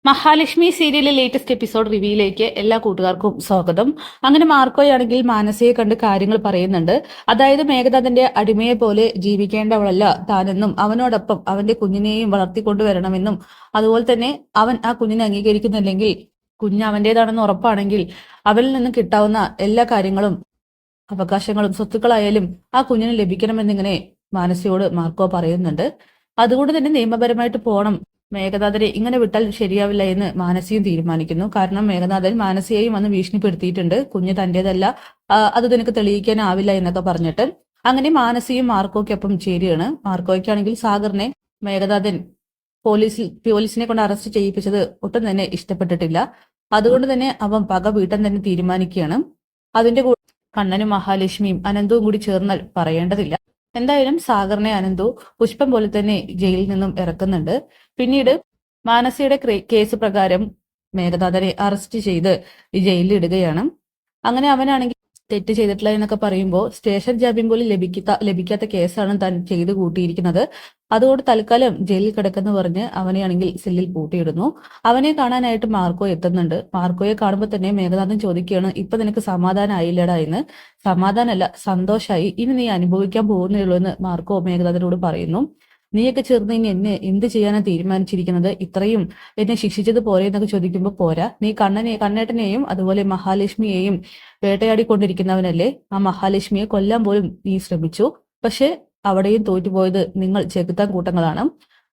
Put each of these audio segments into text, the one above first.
മഹാലക്ഷ്മി സീരിയലിലെ latest episode റിവ്യൂയിലേക്ക് എല്ലാ കൂട്ടുകാർക്കും സ്വാഗതം. അങ്ങനെ മാർക്കോയാണെങ്കിൽ മാനസയെ കണ്ട് കാര്യങ്ങൾ പറയുന്നുണ്ട്. അതായത് മേഘനാഥന്റെ അടിമയെ പോലെ ജീവിക്കേണ്ടവളല്ല താനെന്നും അവനോടൊപ്പം അവന്റെ കുഞ്ഞിനെയും വളർത്തിക്കൊണ്ടുവരണമെന്നും അതുപോലെ തന്നെ അവൻ ആ കുഞ്ഞിനെ അംഗീകരിക്കുന്നില്ലെങ്കിൽ കുഞ്ഞ് അവന്റേതാണെന്ന് ഉറപ്പാണെങ്കിൽ അവനിൽ നിന്ന് കിട്ടാവുന്ന എല്ലാ കാര്യങ്ങളും അവകാശങ്ങളും സ്വത്തുക്കളായാലും ആ കുഞ്ഞിന് ലഭിക്കണമെന്നിങ്ങനെ മാനസയോട് മാർക്കോ പറയുന്നുണ്ട്. അതുകൊണ്ട് തന്നെ നിയമപരമായിട്ട് പോണം, മേഘനാഥനെ ഇങ്ങനെ വിട്ടാൽ ശരിയാവില്ല എന്ന് മാനസിയും തീരുമാനിക്കുന്നു. കാരണം മേഘനാഥൻ മാനസിയെയും അന്ന് ഭീഷണിപ്പെടുത്തിയിട്ടുണ്ട്, കുഞ്ഞ് തന്റേതല്ല, അത് നിനക്ക് തെളിയിക്കാനാവില്ല എന്നൊക്കെ പറഞ്ഞിട്ട്. അങ്ങനെ മാനസിയും മാർക്കോയ്ക്കൊപ്പം ചേരുകയാണ്. മാർക്കോയ്ക്കാണെങ്കിൽ സാഗറിനെ മേഘനാഥൻ പോലീസിനെ കൊണ്ട് അറസ്റ്റ് ചെയ്യിപ്പിച്ചത് ഒട്ടും തന്നെ ഇഷ്ടപ്പെട്ടിട്ടില്ല. അതുകൊണ്ട് തന്നെ അവൻ പക വീട്ടാൻ തന്നെ തീരുമാനിക്കുകയാണ്. അതിന്റെ കൂടെ കണ്ണനും മഹാലക്ഷ്മിയും അനന്തവും കൂടി ചേർന്നാൽ പറയേണ്ടതില്ല. എന്തായാലും സാഗറിനെ അനന്തു പുഷ്പം പോലെ തന്നെ ജയിലിൽ നിന്നും ഇറക്കുന്നുണ്ട്. പിന്നീട് മാനസയുടെ കേസ് പ്രകാരം മേഘനാഥനെ അറസ്റ്റ് ചെയ്ത് ഈ ജയിലിൽ ഇടുകയാണ്. അങ്ങനെ അവനാണെങ്കിൽ തെറ്റ് ചെയ്തിട്ടില്ല എന്നൊക്കെ പറയുമ്പോൾ സ്റ്റേഷൻ ജാമ്യം പോലും ലഭിക്കാത്ത കേസാണ് താൻ ചെയ്തു കൂട്ടിയിരിക്കുന്നത്. അതുകൊണ്ട് തൽക്കാലം ജയിലിൽ കിടക്കെന്ന് പറഞ്ഞ് അവനെയാണെങ്കിൽ സെല്ലിൽ പൂട്ടിയിടുന്നു. അവനെ കാണാനായിട്ട് മാർക്കോ എത്തുന്നുണ്ട്. മാർക്കോയെ കാണുമ്പോൾ തന്നെ മേഘനാഥൻ ചോദിക്കുകയാണ്, ഇപ്പൊ നിനക്ക് സമാധാനം ആയില്ലടാ എന്ന്. സമാധാനമല്ല, സന്തോഷമായി, ഇനി നീ അനുഭവിക്കാൻ പോകുന്നേ എന്ന് മാർക്കോ മേഘനാഥനോട് പറയുന്നു. നീയൊക്കെ ചേർന്ന് ഇനി എന്നെ എന്ത് ചെയ്യാനാണ് തീരുമാനിച്ചിരിക്കുന്നത്? ഇത്രയും എന്നെ ശിക്ഷിച്ചത് പോരെ എന്നൊക്കെ ചോദിക്കുമ്പോൾ പോരാ, നീ കണ്ണേട്ടനെയും അതുപോലെ മഹാലക്ഷ്മിയെയും വേട്ടയാടിക്കൊണ്ടിരിക്കുന്നവനല്ലേ? ആ മഹാലക്ഷ്മിയെ കൊല്ലാൻ പോലും നീ ശ്രമിച്ചു. പക്ഷെ അവിടെയും തോറ്റുപോയത് നിങ്ങൾ ചെകുത്താൻ കൂട്ടങ്ങളാണ്.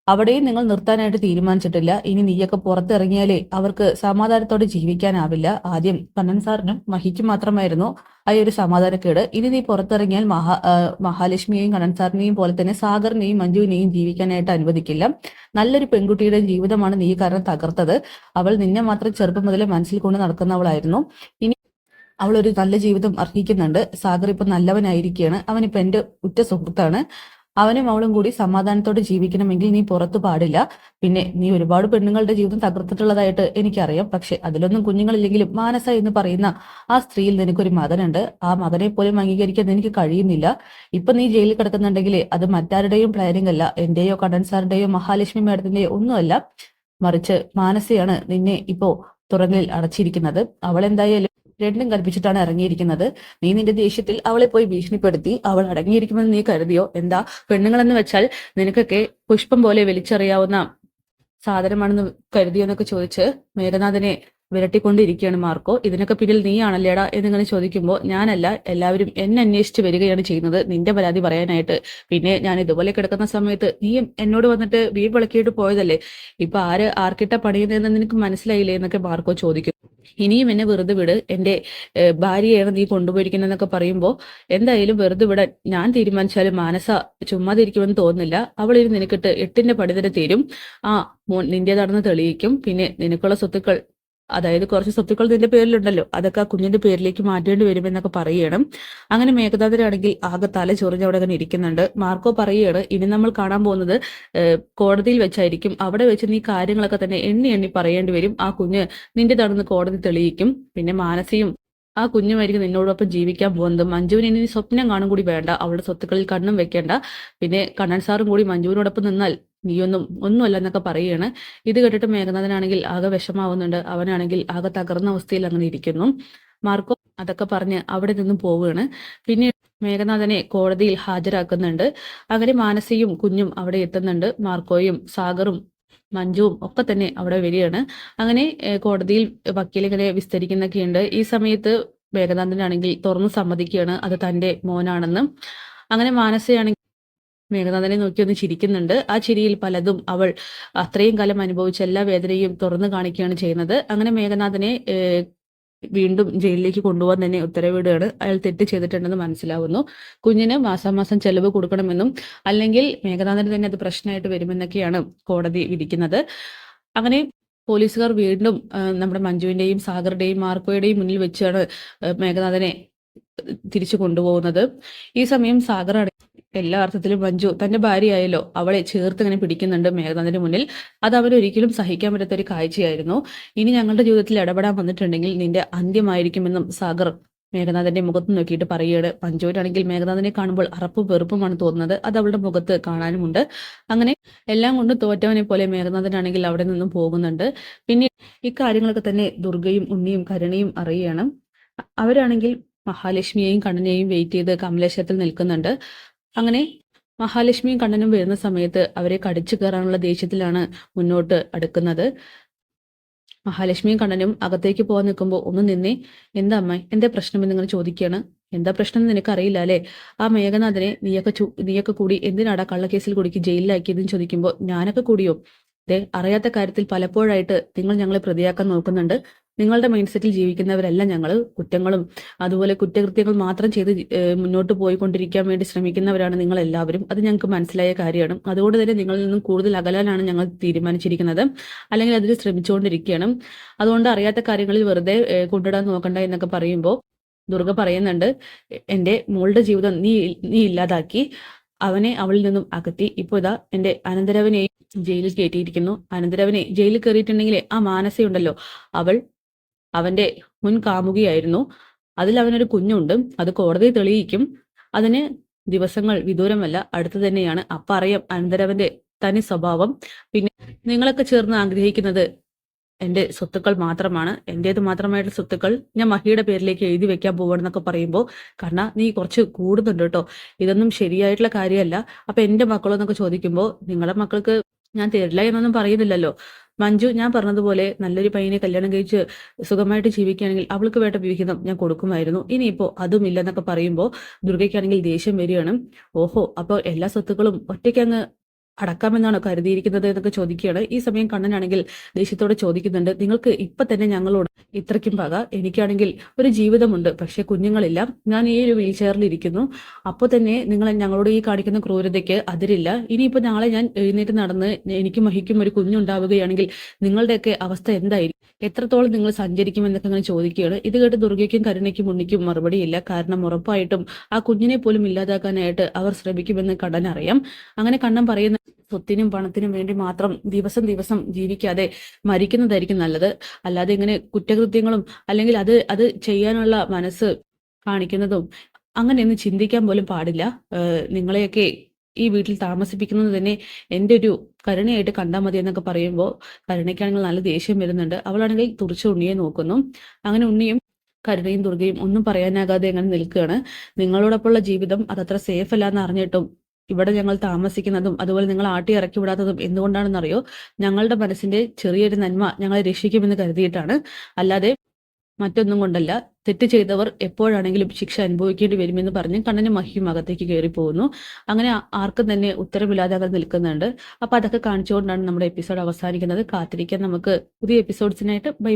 അവിടെയും നിങ്ങൾ നിർത്താനായിട്ട് തീരുമാനിച്ചിട്ടില്ല. ഇനി നീയൊക്കെ പുറത്തിറങ്ങിയാലേ അവർക്ക് സമാധാനത്തോടെ ജീവിക്കാനാവില്ല. ആദ്യം കണ്ണൻ സാറിനും മഹിക്കും മാത്രമായിരുന്നു ആ ഒരു സമാധാനക്കേട്. ഇനി നീ പുറത്തിറങ്ങിയാൽ മഹാലക്ഷ്മിയെയും കണ്ണൻ സാറിനെയും പോലെ തന്നെ സാഗറിനെയും മഞ്ജുവിനെയും ജീവിക്കാനായിട്ട് അനുവദിക്കില്ല. നല്ലൊരു പെൺകുട്ടിയുടെ ജീവിതമാണ് നീ കാരണം തകർത്തത്. അവൾ നിന്നെ മാത്രം ചെറുപ്പം മുതലേ മനസ്സിൽ കൊണ്ട് നടക്കുന്നവളായിരുന്നു. ഇനി അവൾ ഒരു നല്ല ജീവിതം അർഹിക്കുന്നുണ്ട്. സാഗർ ഇപ്പൊ നല്ലവനായിരിക്കുകയാണ്. അവനിപ്പോ എന്റെ ഉറ്റ സുഹൃത്താണ്. അവനും അവളും കൂടി സമാധാനത്തോടെ ജീവിക്കണമെങ്കിൽ നീ പുറത്തു പാടില്ല. പിന്നെ നീ ഒരുപാട് പെണ്ണുങ്ങളുടെ ജീവിതം തകർത്തിട്ടുള്ളതായിട്ട് എനിക്കറിയാം. പക്ഷെ അതിലൊന്നും കുഞ്ഞുങ്ങളില്ലെങ്കിലും മാനസ എന്ന് പറയുന്ന ആ സ്ത്രീയിൽ നിനക്കൊരു മകനുണ്ട്. ആ മകനെ പോലും അംഗീകരിക്കാൻ എനിക്ക് കഴിയുന്നില്ല. ഇപ്പൊ നീ ജയിലിൽ കിടക്കുന്നുണ്ടെങ്കിൽ അത് മറ്റാരുടെയും പ്ലാനിങ് അല്ല, എന്റെയോ കണ്ണൻ സാറിന്റെയോ മഹാലക്ഷ്മി മേഡത്തിന്റെയോ ഒന്നുമല്ല, മറിച്ച് മാനസയാണ് നിന്നെ ഇപ്പോ തുറങ്കിൽ അടച്ചിരിക്കുന്നത്. അവൾ എന്തായാലും രണ്ടും കൽപ്പിച്ചിട്ടാണ് ഇറങ്ങിയിരിക്കുന്നത്. നീ നിന്റെ ദേഷ്യത്തിൽ അവളെ പോയി ഭീഷണിപ്പെടുത്തി. അവൾ അടങ്ങിയിരിക്കുമെന്ന് നീ കരുതിയോ? എന്താ പെണ്ണുങ്ങളെന്ന് വെച്ചാൽ നിനക്കൊക്കെ പുഷ്പം പോലെ വലിച്ചെറിയാവുന്ന സാധനമാണെന്ന് കരുതിയോ എന്നൊക്കെ ചോദിച്ച് മേഘനാഥനെ വിരട്ടിക്കൊണ്ടിരിക്കുകയാണ് മാർക്കോ. ഇതിനൊക്കെ പിന്നിൽ നീയാണല്ലേടാ എന്നിങ്ങനെ ചോദിക്കുമ്പോൾ, ഞാനല്ല, എല്ലാവരും എന്നെ അന്വേഷിച്ച് വരികയാണ് ചെയ്യുന്നത് നിന്റെ പരാതി പറയാനായിട്ട്. പിന്നെ ഞാൻ ഇതുപോലെ കിടക്കുന്ന സമയത്ത് നീ എന്നോട് വന്നിട്ട് വീട് വിളക്കിയിട്ട് പോയതല്ലേ? ഇപ്പൊ ആർക്കിട്ട പണിയുന്നതെന്ന് നിനക്ക് മനസ്സിലായില്ലേ എന്നൊക്കെ മാർക്കോ ചോദിക്കും. ഇനിയും എന്നെ വെറുതെ വിട്, എന്റെ ഭാര്യയാണ് നീ കൊണ്ടുപോയിരിക്കുന്നതെന്നൊക്കെ പറയുമ്പോൾ, എന്തായാലും വെറുതെ വിടാൻ ഞാൻ തീരുമാനിച്ചാലും മാനസ ചുമ്മാതിരിക്കുമെന്ന് തോന്നുന്നില്ല. അവളിന് നിനക്കിട്ട് 8ന്റെ പണി തന്നെ തരും. ആ മോൻ നിന്റേതാണെന്ന് തെളിയിക്കും. പിന്നെ നിനക്കുള്ള സ്വത്തുക്കൾ, അതായത് കുറച്ച് സ്വത്തുക്കൾ നിന്റെ പേരിലുണ്ടല്ലോ, അതൊക്കെ ആ കുഞ്ഞിന്റെ പേരിലേക്ക് മാറ്റേണ്ടി വരുമെന്നൊക്കെ പറയണം. അങ്ങനെ മേഘനാഥനാണെങ്കിൽ ആകെ തല ചൊറിഞ്ഞ് അവിടെ അങ്ങനെ ഇരിക്കുന്നുണ്ട്. മാർക്കോ പറയുകയാണ്, ഇനി നമ്മൾ കാണാൻ പോകുന്നത് കോടതിയിൽ വെച്ചായിരിക്കും. അവിടെ വെച്ച് നീ കാര്യങ്ങളൊക്കെ തന്നെ എണ്ണി എണ്ണി പറയേണ്ടി വരും. ആ കുഞ്ഞ് നിന്റേതാണെന്ന് കോടതി തെളിയിക്കും. പിന്നെ മാനസിയും ആ കുഞ്ഞുമായിരിക്കും നിന്നോടൊപ്പം ജീവിക്കാൻ പോകുന്നത്. മഞ്ജുവിന് ഇനി സ്വപ്നം കാണും കൂടി വേണ്ട, അവളുടെ സ്വത്തുക്കളിൽ കണ്ണും വെക്കേണ്ട. പിന്നെ കണ്ണൻ സാറും കൂടി മഞ്ജുവിനോടൊപ്പം നിന്നാൽ ഒന്നുമല്ല എന്നൊക്കെ പറയുകയാണ്. ഇത് കേട്ടിട്ട് മേഘനാഥനാണെങ്കിൽ ആകെ വിഷമാവുന്നുണ്ട്. അവനാണെങ്കിൽ ആകെ തകർന്ന അവസ്ഥയിൽ അങ്ങനെ ഇരിക്കുന്നു. മാർക്കോ അതൊക്കെ പറഞ്ഞ് അവിടെ നിന്നും പോവുകയാണ്. പിന്നീട് മേഘനാഥനെ കോടതിയിൽ ഹാജരാക്കുന്നുണ്ട്. അങ്ങനെ മാനസിയും കുഞ്ഞും അവിടെ എത്തുന്നുണ്ട്. മാർക്കോയും സാഗറും മഞ്ജുവും ഒക്കെ തന്നെ അവിടെ വരികയാണ്. അങ്ങനെ കോടതിയിൽ വക്കീലിങ്ങനെ വിസ്തരിക്കുന്നൊക്കെയുണ്ട്. ഈ സമയത്ത് മേഘനാഥനാണെങ്കിൽ തുറന്നു സമ്മതിക്കുകയാണ് അത് തന്റെ മോനാണെന്ന്. അങ്ങനെ മാനസയാണെങ്കിൽ മേഘനാഥനെ നോക്കി ഒന്ന് ചിരിക്കുന്നുണ്ട്. ആ ചിരിയിൽ പലതും അവൾ അത്രയും കാലം അനുഭവിച്ച എല്ലാ വേദനയും തുറന്നു കാണിക്കുകയാണ് ചെയ്യുന്നത്. അങ്ങനെ മേഘനാഥനെ വീണ്ടും ജയിലിലേക്ക് കൊണ്ടുപോകാൻ തന്നെ ഉത്തരവിടുകയാണ്. അയാൾ തെറ്റ് ചെയ്തിട്ടുണ്ടെന്ന് മനസ്സിലാവുന്നു. കുഞ്ഞിന് മാസാമാസം ചെലവ് കൊടുക്കണമെന്നും അല്ലെങ്കിൽ മേഘനാഥന് തന്നെ അത് പ്രശ്നമായിട്ട് വരുമെന്നൊക്കെയാണ് കോടതി വിധിക്കുന്നത്. അങ്ങനെ പോലീസുകാർ വീണ്ടും നമ്മുടെ മഞ്ജുവിന്റെയും സാഗറുടെയും മാർക്കോയുടെയും മുന്നിൽ വെച്ചാണ് മേഘനാഥനെ തിരിച്ചു കൊണ്ടുപോകുന്നത്. ഈ സമയം സാഗർ എല്ലാ അർത്ഥത്തിലും മഞ്ജു തന്റെ ഭാര്യയായല്ലോ, അവളെ ചേർത്ത് ഇങ്ങനെ പിടിക്കുന്നുണ്ട് മേഘനാഥന്റെ മുന്നിൽ. അത് അവരൊരിക്കലും സഹിക്കാൻ പറ്റാത്ത ഒരു കാഴ്ചയായിരുന്നു. ഇനി ഞങ്ങളുടെ ജീവിതത്തിൽ ഇടപെടാൻ വന്നിട്ടുണ്ടെങ്കിൽ നിന്റെ അന്ത്യമായിരിക്കുമെന്നും സാഗർ മേഘനാഥന്റെ മുഖത്ത് നോക്കിയിട്ട് പറയുകയാണ്. മഞ്ജുവിനാണെങ്കിൽ മേഘനാഥനെ കാണുമ്പോൾ അറപ്പും വെറുപ്പുമാണ് തോന്നുന്നത്. അത് അവളുടെ മുഖത്ത് കാണാനുമുണ്ട്. അങ്ങനെ എല്ലാം കൊണ്ട് തോറ്റവനെ പോലെ മേഘനാഥനാണെങ്കിൽ അവിടെ നിന്നും പോകുന്നുണ്ട്. പിന്നെ ഇക്കാര്യങ്ങളൊക്കെ തന്നെ ദുർഗയും ഉണ്ണിയും കരുണയും അറിയുകയാണ്. അവരാണെങ്കിൽ മഹാലക്ഷ്മിയെയും കണ്ണനെയും വെയിറ്റ് ചെയ്ത് കമലേശ്വരത്തിൽ നിൽക്കുന്നുണ്ട്. അങ്ങനെ മഹാലക്ഷ്മിയും കണ്ണനും വരുന്ന സമയത്ത് അവരെ കടിച്ചു കയറാനുള്ള ദേഷ്യത്തിലാണ് മുന്നോട്ട് അടുക്കുന്നത്. മഹാലക്ഷ്മിയും കണ്ണനും അകത്തേക്ക് പോകാൻ നിൽക്കുമ്പോൾ ഒന്ന് നിന്നേ, എന്താ അമ്മ, എന്താ പ്രശ്നമെന്ന് നിങ്ങൾ ചോദിക്കുകയാണ്. എന്താ പ്രശ്നം എന്ന് നിനക്കറിയില്ല അല്ലേ? ആ മേഘനാഥനെ നീയൊക്കെ കൂടി എന്തിനാടാ കള്ളക്കേസിൽ കുടുക്കി ജയിലിലാക്കിയതെന്ന് ചോദിക്കുമ്പോൾ ഞാനൊക്കെ കൂടിയോ? അറിയാത്ത കാര്യത്തിൽ പലപ്പോഴായിട്ട് നിങ്ങൾ ഞങ്ങളെ പ്രതിയാക്കാൻ നോക്കുന്നുണ്ട്. നിങ്ങളുടെ മൈൻഡ് സെറ്റിൽ ജീവിക്കുന്നവരല്ല ഞങ്ങൾ. കുറ്റങ്ങളും അതുപോലെ കുറ്റകൃത്യങ്ങൾ മാത്രം ചെയ്ത് മുന്നോട്ട് പോയിക്കൊണ്ടിരിക്കാൻ വേണ്ടി ശ്രമിക്കുന്നവരാണ് നിങ്ങൾ എല്ലാവരും. അത് ഞങ്ങൾക്ക് മനസ്സിലായ കാര്യമാണ്. അതുകൊണ്ട് തന്നെ നിങ്ങളിൽ നിന്നും കൂടുതൽ അകലാനാണ് ഞങ്ങൾ തീരുമാനിച്ചിരിക്കുന്നത്, അല്ലെങ്കിൽ അതിൽ ശ്രമിച്ചുകൊണ്ടിരിക്കുകയാണ്. അതുകൊണ്ട് അറിയാത്ത കാര്യങ്ങളിൽ വെറുതെ കൊണ്ടിടാൻ നോക്കണ്ട എന്നൊക്കെ പറയുമ്പോൾ ദുർഗ പറയുന്നുണ്ട്, എൻ്റെ മോളുടെ ജീവിതം നീ ഇല്ലാതാക്കി, അവനെ അവളിൽ നിന്നും അകറ്റി. ഇപ്പോൾ ഇതാ എൻ്റെ അനന്തരവനെ ജയിലിൽ കയറ്റിയിരിക്കുന്നു. അനന്തരവനെ ജയിലിൽ കയറിയിട്ടുണ്ടെങ്കിൽ ആ മാനസയുണ്ടല്ലോ, അവൾ അവന്റെ മുൻ കാമുകിയായിരുന്നു. അതിൽ അവനൊരു കുഞ്ഞുണ്ട്. അത് കോടതി തെളിയിക്കും. അതിന് ദിവസങ്ങൾ വിദൂരമല്ല, അടുത്ത് തന്നെയാണ്. അപ്പൊ അറിയാം അനന്തരവന്റെ തനി സ്വഭാവം. പിന്നെ നിങ്ങളൊക്കെ ചേർന്ന് ആഗ്രഹിക്കുന്നത് എൻ്റെ സ്വത്തുക്കൾ മാത്രമാണ്. എൻ്റേത് മാത്രമായിട്ടുള്ള സ്വത്തുക്കൾ ഞാൻ മഹിയുടെ പേരിലേക്ക് എഴുതി വെക്കാൻ പോകണമെന്നൊക്കെ പറയുമ്പോൾ, കാരണം നീ കുറച്ച് കൂടുന്നുണ്ട് കേട്ടോ, ഇതൊന്നും ശരിയായിട്ടുള്ള കാര്യമല്ല. അപ്പൊ എൻ്റെ മക്കളെന്നൊക്കെ ചോദിക്കുമ്പോൾ, നിങ്ങളുടെ മക്കൾക്ക് ഞാൻ തരില്ല എന്നൊന്നും പറയുന്നില്ലല്ലോ. മഞ്ജു ഞാൻ പറഞ്ഞതുപോലെ നല്ലൊരു പയ്യനെ കല്യാണം കഴിച്ച് സുഖമായിട്ട് ജീവിക്കുകയാണെങ്കിൽ അവൾക്ക് വേണ്ട വിഹിതം ഞാൻ കൊടുക്കുമായിരുന്നു. ഇനിയിപ്പോ അതും ഇല്ലെന്നൊക്കെ പറയുമ്പോൾ ദുർഗയ്ക്കാണെങ്കിൽ ദേഷ്യം വരികയാണ്. ഓഹോ, അപ്പോൾ എല്ലാ സ്വത്തുക്കളും ഒറ്റയ്ക്കങ്ങ് അടക്കാമെന്നാണോ കരുതിയിരിക്കുന്നത് എന്നൊക്കെ ചോദിക്കുകയാണ്. ഈ സമയം കണ്ണനാണെങ്കിൽ ദേഷ്യത്തോടെ ചോദിക്കുന്നുണ്ട്, നിങ്ങൾക്ക് ഇപ്പൊ തന്നെ ഞങ്ങളോട് ഇത്രയ്ക്കും പക? എനിക്കാണെങ്കിൽ ഒരു ജീവിതമുണ്ട്, പക്ഷെ കുഞ്ഞുങ്ങളില്ല. ഞാൻ ഈ ഒരു വീൽ ചെയറിൽ ഇരിക്കുന്നു. അപ്പോൾ തന്നെ നിങ്ങൾ ഞങ്ങളോട് ഈ കാണിക്കുന്ന ക്രൂരതയ്ക്ക് അതിരില്ല. ഇനിയിപ്പോ നാളെ ഞാൻ എഴുന്നേറ്റ് നടന്ന് എനിക്കും മഹിക്കും ഒരു കുഞ്ഞുണ്ടാവുകയാണെങ്കിൽ നിങ്ങളുടെയൊക്കെ അവസ്ഥ എന്തായിരിക്കും? എത്രത്തോളം നിങ്ങൾ സഞ്ചരിക്കുമെന്നൊക്കെ അങ്ങനെ ചോദിക്കുകയാണ്. ഇത് കേട്ട് ദുർഗയ്ക്കും കരുണയ്ക്കും ഉണ്ണിക്കും മറുപടിയില്ല. കാരണം ഉറപ്പായിട്ടും ആ കുഞ്ഞിനെ പോലും ഇല്ലാതാക്കാനായിട്ട് അവർ ശ്രമിക്കുമെന്ന് കണ്ണൻ അറിയാം. അങ്ങനെ കണ്ണൻ പറയുന്ന, സ്വത്തിനും പണത്തിനും വേണ്ടി മാത്രം ദിവസം ദിവസം ജീവിക്കാതെ മരിക്കുന്നതായിരിക്കും നല്ലത്. അല്ലാതെ ഇങ്ങനെ കുറ്റകൃത്യങ്ങളും അല്ലെങ്കിൽ അത് ചെയ്യാനുള്ള മനസ്സ് കാണിക്കുന്നതും അങ്ങനെയൊന്നും ചിന്തിക്കാൻ പോലും പാടില്ല. നിങ്ങളെയൊക്കെ ഈ വീട്ടിൽ താമസിപ്പിക്കുന്നത് തന്നെ എൻ്റെ ഒരു കരുണയായിട്ട് കണ്ടാൽ മതി എന്നൊക്കെ പറയുമ്പോൾ കരുണയ്ക്കാണെങ്കിൽ നല്ല ദേഷ്യം വരുന്നുണ്ട്. അവളാണെങ്കിൽ തുറച്ച് ഉണ്ണിയെ നോക്കുന്നു. അങ്ങനെ ഉണ്ണിയും കരുണയും ദുർഗയും ഒന്നും പറയാനാകാതെ അങ്ങനെ നിൽക്കുകയാണ്. നിങ്ങളോടൊപ്പമുള്ള ജീവിതം അതത്ര സേഫ് അല്ല എന്ന് അറിഞ്ഞിട്ടും ഇവിടെ ഞങ്ങൾ താമസിക്കുന്നതും അതുപോലെ നിങ്ങൾ ആട്ടി ഇറക്കി വിടാത്തതും എന്തുകൊണ്ടാണെന്നറിയോ? ഞങ്ങളുടെ മനസ്സിന്റെ ചെറിയൊരു നന്മ ഞങ്ങളെ രക്ഷിക്കുമെന്ന് കരുതിയിട്ടാണ്, അല്ലാതെ മറ്റൊന്നും കൊണ്ടല്ല. തെറ്റ് ചെയ്തവർ എപ്പോഴാണെങ്കിലും ശിക്ഷ അനുഭവിക്കേണ്ടി വരുമെന്ന് പറഞ്ഞ് കണ്ണനും മഹിയും അകത്തേക്ക് കയറി പോകുന്നു. അങ്ങനെ ആർക്കും തന്നെ ഉത്തരമില്ലാതെ അവർ നിൽക്കുന്നുണ്ട്. അപ്പൊ അതൊക്കെ കാണിച്ചുകൊണ്ടാണ് നമ്മുടെ എപ്പിസോഡ് അവസാനിക്കുന്നത്. കാത്തിരിക്കാൻ നമുക്ക് പുതിയ എപ്പിസോഡ്സിനായിട്ട്. ബൈ.